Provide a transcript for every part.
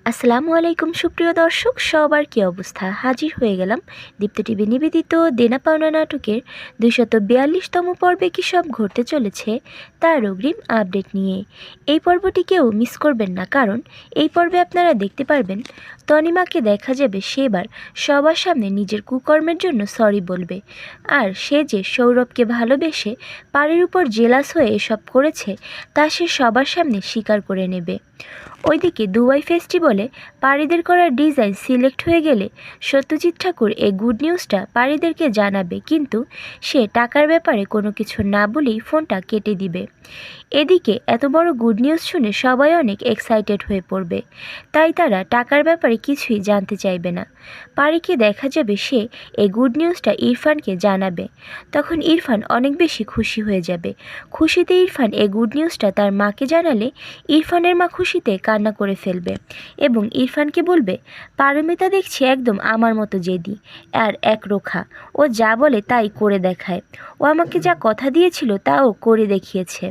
আসসালামু আলাইকুম সুপ্রিয় দর্শক, সবার কী অবস্থা? হাজির হয়ে গেলাম দীপ্ত টিভি নিবেদিত দেনা পাওনা নাটকের ২৪২তম পর্বে কী সব ঘটতে চলেছে তার অগ্রিম আপডেট নিয়ে। এই পর্বটি কেউ মিস করবেন না, কারণ এই পর্বে আপনারা দেখতে পারবেন তনিমাকে দেখা যাবে সেবার সবার সামনে নিজের কুকর্মের জন্য সরি বলবে, আর সে যে সৌরভকে ভালোবেসে পাড়ির উপর জেলাস হয়ে এসব করেছে তা সে সবার সামনে স্বীকার করে নেবে। ওইদিকে দুবাই ফেস্টিভ্যালে পাড়িদের করা ডিজাইন সিলেক্ট হয়ে গেলে সত্যজিৎ ঠাকুর এই গুড নিউজটা পাড়িদেরকে জানাবে, কিন্তু সে টাকার ব্যাপারে কোনো কিছু না বলেই ফোনটা কেটে দিবে। এদিকে এত বড় গুড নিউজ শুনে সবাই অনেক এক্সাইটেড হয়ে পড়বে, তাই তারা টাকার ব্যাপারে কিছুই জানতে চাইবে না। পাড়িকে দেখা যাবে সে এই গুড নিউজটা ইরফানকে জানাবে, তখন ইরফান অনেক বেশি খুশি হয়ে যাবে। খুশিতে ইরফান এই গুড নিউজটা তার মাকে জানালে ইরফানের মা খুশিতে কান্না করে ফেলবে এবং ইরফানকে বলবে, পারমিতা দেখছি একদম আমার মতো জেদি আর একরোখা, ও যা বলে তাই করে দেখায়। ও আমাকে যা কথা দিয়েছিল তাও করে দেখিয়েছে।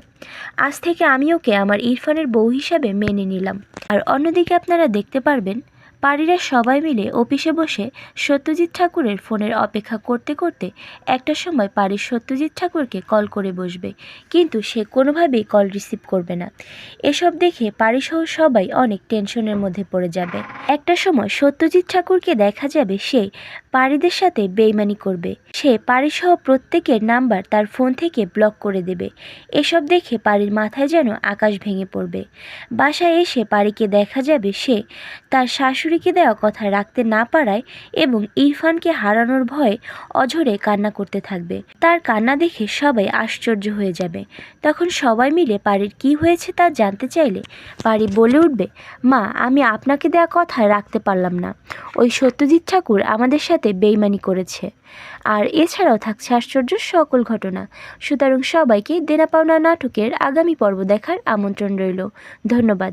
আজ থেকে আমি ওকে আমার ইরফানের বউ হিসাবে মেনে নিলাম। আর অন্যদিকে আপনারা দেখতে পারবেন পাড়িরা সবাই মিলে অফিসে বসে সত্যজিৎ ঠাকুরের ফোনের অপেক্ষা করতে করতে একটা সময় পাড়ির সত্যজিৎ ঠাকুরকে কল করে বসবে, কিন্তু সে কোনোভাবেই কল রিসিভ করবে না। এসব দেখে পাড়িসহ সবাই অনেক টেনশনের মধ্যে পড়ে যাবে। একটা সময় সত্যজিৎ ঠাকুরকে দেখা যাবে সে পাড়িদের সাথে বেইমানি করবে। সে পাড়িসহ প্রত্যেকের নাম্বার তার ফোন থেকে ব্লক করে দেবে। এসব দেখে পাড়ির মাথায় যেন আকাশ ভেঙে পড়বে। বাসায় এসে পাড়িকে দেখা যাবে সে তার শাশুড়িকে দেওয়া কথা রাখতে না পারায় এবং ইরফানকে হারানোর ভয়ে অঝরে কান্না করতে থাকবে। তার কান্না দেখে সবাই আশ্চর্য হয়ে যাবে। তখন সবাই মিলে পাড়ির কি হয়েছে তা জানতে চাইলে পাড়ি বলে উঠবে, মা, আমি আপনাকে দেওয়া কথা রাখতে পারলাম না। ওই সত্যজিৎ ঠাকুর আমাদের সাথে বেইমানি করেছে। আর এছাড়াও থাকছে আশ্চর্য সকল ঘটনা। সুতরাং সবাইকে দেনা পাওনা নাটকের আগামী পর্ব দেখার আমন্ত্রণ রইল। ধন্যবাদ।